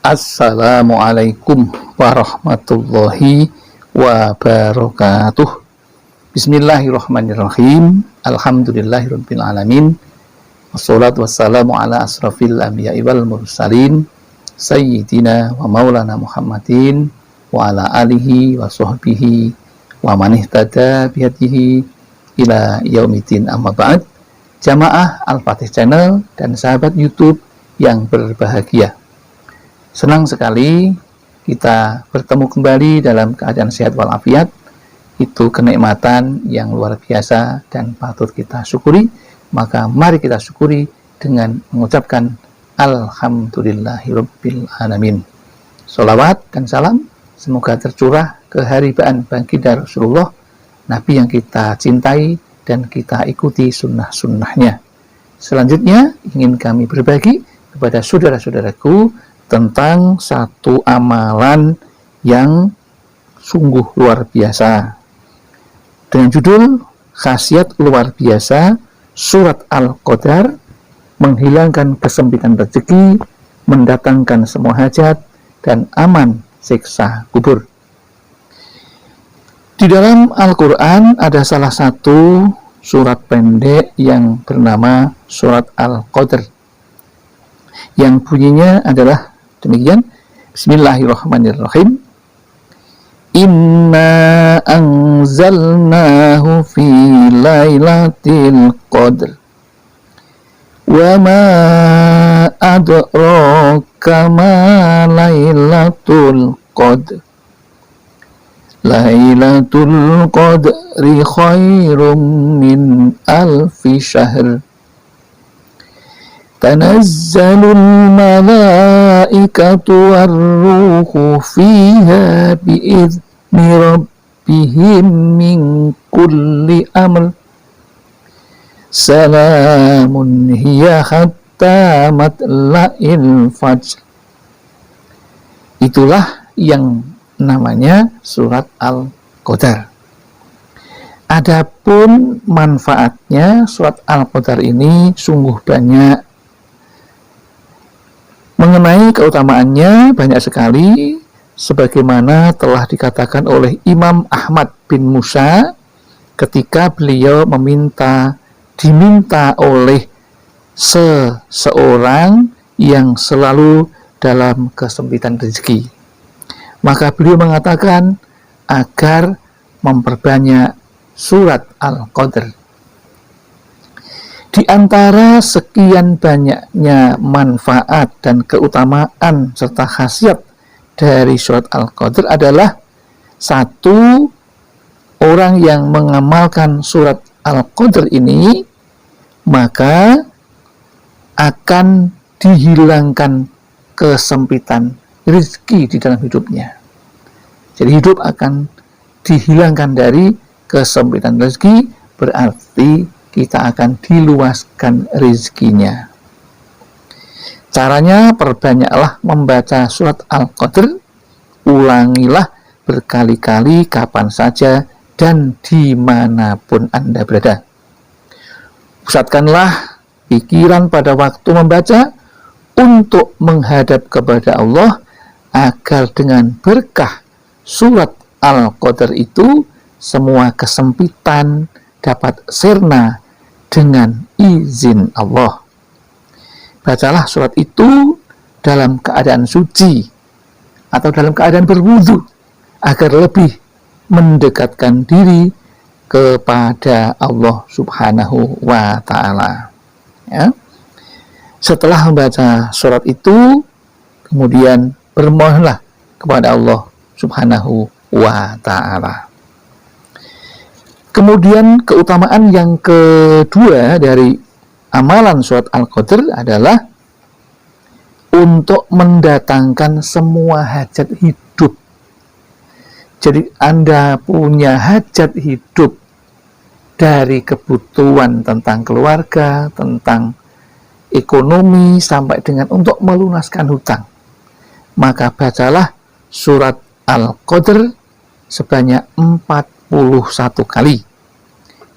Assalamualaikum warahmatullahi wabarakatuh. Bismillahirrahmanirrahim. Alhamdulillahirabbil alamin. Wassalatu wassalamu ala asrafil anbiya'i wal mursalin sayyidina wa maulana Muhammadin wa ala alihi wa sahbihi wa man ihtada bihadihi ila yaumiddin, amma ba'd. Jamaah Al-Fatih Channel dan sahabat YouTube yang berbahagia, senang sekali kita bertemu kembali dalam keadaan sehat walafiat. Itu kenikmatan yang luar biasa dan patut kita syukuri. Maka mari kita syukuri dengan mengucapkan Alhamdulillahirabbil alamin. Sholawat dan salam semoga tercurah ke haribaan baginda Rasulullah, Nabi yang kita cintai dan kita ikuti sunnah-sunnahnya. Selanjutnya ingin kami berbagi kepada saudara-saudaraku tentang satu amalan yang sungguh luar biasa dengan judul khasiat luar biasa surat Al-Qadar, menghilangkan kesempitan rezeki, mendatangkan semua hajat, dan aman siksa kubur. Di dalam Al-Quran ada salah satu surat pendek yang bernama surat Al-Qadar, yang bunyinya adalah demikian. Bismillahirrahmanirrahim. Inna anzalnahu fi lailatul qadr wa ma adraka ma lailatul qadr. Lailatul qadri khairum min alfi syahr. Tanazzalul malaikatu warruhu fiha bi'izni rabbihim min kulli amr. Salamun hiya hatta matla'il fajr. Itulah yang namanya surat Al-Qadar. Adapun manfaatnya, surat Al-Qadar ini sungguh banyak. Mengenai keutamaannya banyak sekali, sebagaimana telah dikatakan oleh Imam Ahmad bin Musa ketika beliau diminta oleh seseorang yang selalu dalam kesempitan rezeki. Maka beliau mengatakan agar memperbanyak surat Al-Qadar. Di antara sekian banyaknya manfaat dan keutamaan serta khasiat dari surat Al-Qadar adalah satu, orang yang mengamalkan surat Al-Qadar ini maka akan dihilangkan kesempitan rezeki di dalam hidupnya. Jadi hidup akan dihilangkan dari kesempitan rezeki, berarti kita akan diluaskan rezekinya. Caranya, perbanyaklah membaca surat Al-Qadar, ulangilah berkali-kali kapan saja dan dimanapun Anda berada. Pusatkanlah pikiran pada waktu membaca untuk menghadap kepada Allah, agar dengan berkah surat Al-Qadar itu semua kesempitan dapat sirna dengan izin Allah. Bacalah surat itu dalam keadaan suci atau dalam keadaan berwudu agar lebih mendekatkan diri kepada Allah Subhanahu wa ta'ala. Ya. Setelah membaca surat itu, kemudian bermohonlah kepada Allah Subhanahu wa ta'ala. Kemudian keutamaan yang kedua dari amalan surat Al-Qadar adalah untuk mendatangkan semua hajat hidup. Jadi Anda punya hajat hidup dari kebutuhan tentang keluarga, tentang ekonomi, sampai dengan untuk melunaskan hutang. Maka bacalah surat Al-Qadar sebanyak 41 kali.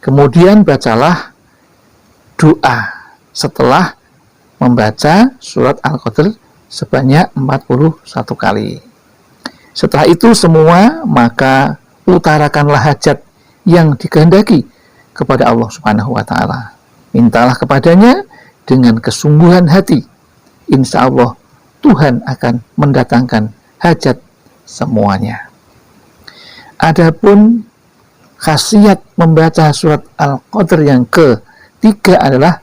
Kemudian bacalah doa setelah membaca surat Al-Qadar sebanyak 41 kali. Setelah itu semua, maka utarakanlah hajat yang dikehendaki kepada Allah Subhanahu wa Ta'ala. Mintalah kepadanya dengan kesungguhan hati. Insya Allah Tuhan akan mendatangkan hajat semuanya. Adapun khasiat membaca surat Al-Qadr yang ketiga adalah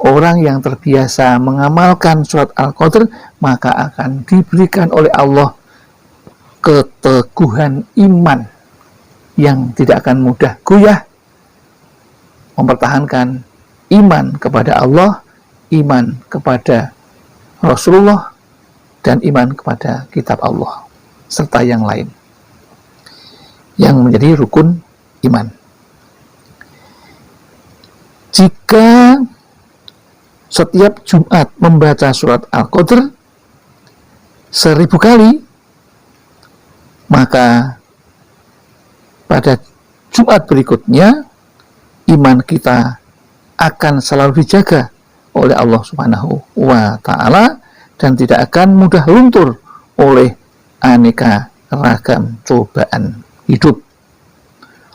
orang yang terbiasa mengamalkan surat Al-Qadr, maka akan diberikan oleh Allah keteguhan iman yang tidak akan mudah goyah, mempertahankan iman kepada Allah, iman kepada Rasulullah, dan iman kepada kitab Allah, serta yang lain yang menjadi rukun iman. Jika setiap Jumat membaca surat Al-Qadr 1000 kali, maka pada Jumat berikutnya iman kita akan selalu dijaga oleh Allah Subhanahu wa Ta'ala dan tidak akan mudah luntur oleh aneka ragam cobaan hidup.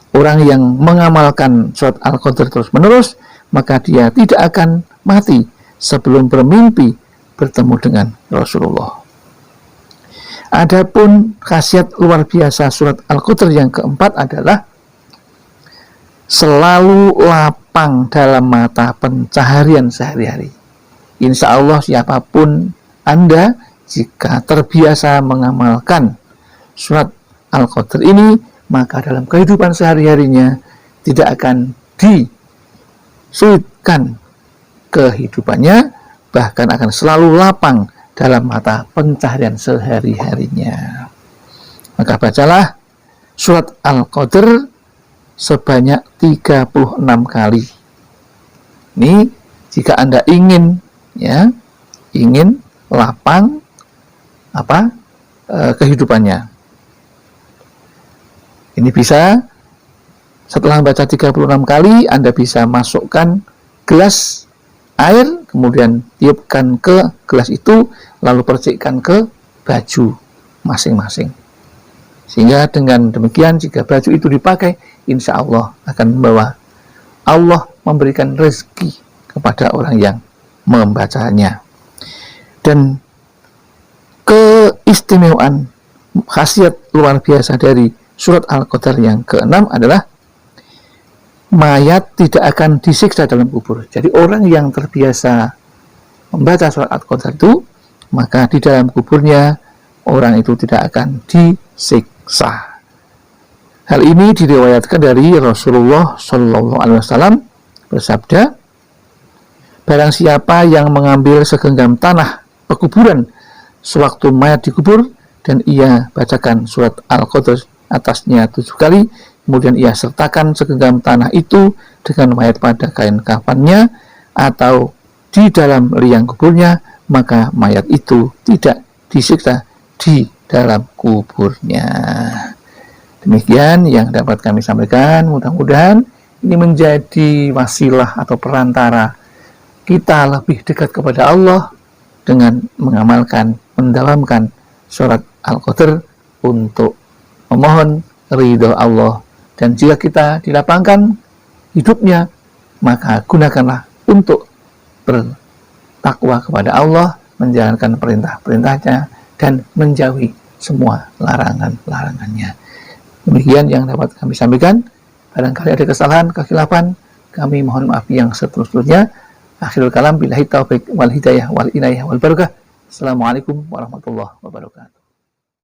Orang yang mengamalkan surat Al-Qadr terus-menerus, maka dia tidak akan mati sebelum bermimpi bertemu dengan Rasulullah. Adapun khasiat luar biasa surat Al-Qadr yang keempat adalah selalu lapang dalam mata pencaharian sehari-hari. Insya Allah siapapun Anda, jika terbiasa mengamalkan surat Al-Qadr ini, maka dalam kehidupan sehari-harinya tidak akan disulitkan kehidupannya, bahkan akan selalu lapang dalam mata pencaharian sehari-harinya. Maka bacalah surat Al-Qadr sebanyak 36 kali. Ini jika Anda ingin lapang kehidupannya. Ini bisa setelah membaca 36 kali, Anda bisa masukkan gelas air, kemudian tiupkan ke gelas itu, lalu percikkan ke baju masing-masing. Sehingga dengan demikian, jika baju itu dipakai, insya Allah akan membawa Allah memberikan rezeki kepada orang yang membacanya. Dan keistimewaan khasiat luar biasa dari surat Al-Qadr yang ke-6 adalah mayat tidak akan disiksa dalam kubur. Jadi orang yang terbiasa membaca surat Al-Qadr itu, maka di dalam kuburnya orang itu tidak akan disiksa. Hal ini diriwayatkan dari Rasulullah Shallallahu Alaihi Wasallam bersabda, barang siapa yang mengambil segenggam tanah pekuburan sewaktu mayat dikubur dan ia bacakan surat Al-Qadr atasnya 7 kali, kemudian ia sertakan segenggam tanah itu dengan mayat pada kain kafannya atau di dalam liang kuburnya, maka mayat itu tidak disiksa di dalam kuburnya. Demikian yang dapat kami sampaikan. Mudah-mudahan ini menjadi wasilah atau perantara kita lebih dekat kepada Allah dengan mengamalkan, mendalamkan surat Al-Qadr untuk memohon ridho Allah. Dan jika kita dilapangkan hidupnya, maka gunakanlah untuk bertakwa kepada Allah, menjalankan perintah-perintahnya, dan menjauhi semua larangan-larangannya. Demikian yang dapat kami sampaikan. Barangkali ada kesalahan, kekhilafan, kami mohon maaf yang seterusnya. Akhirul kalam, billahi taufiq wal hidayah wal inayah wal barakah. Assalamualaikum warahmatullahi wabarakatuh.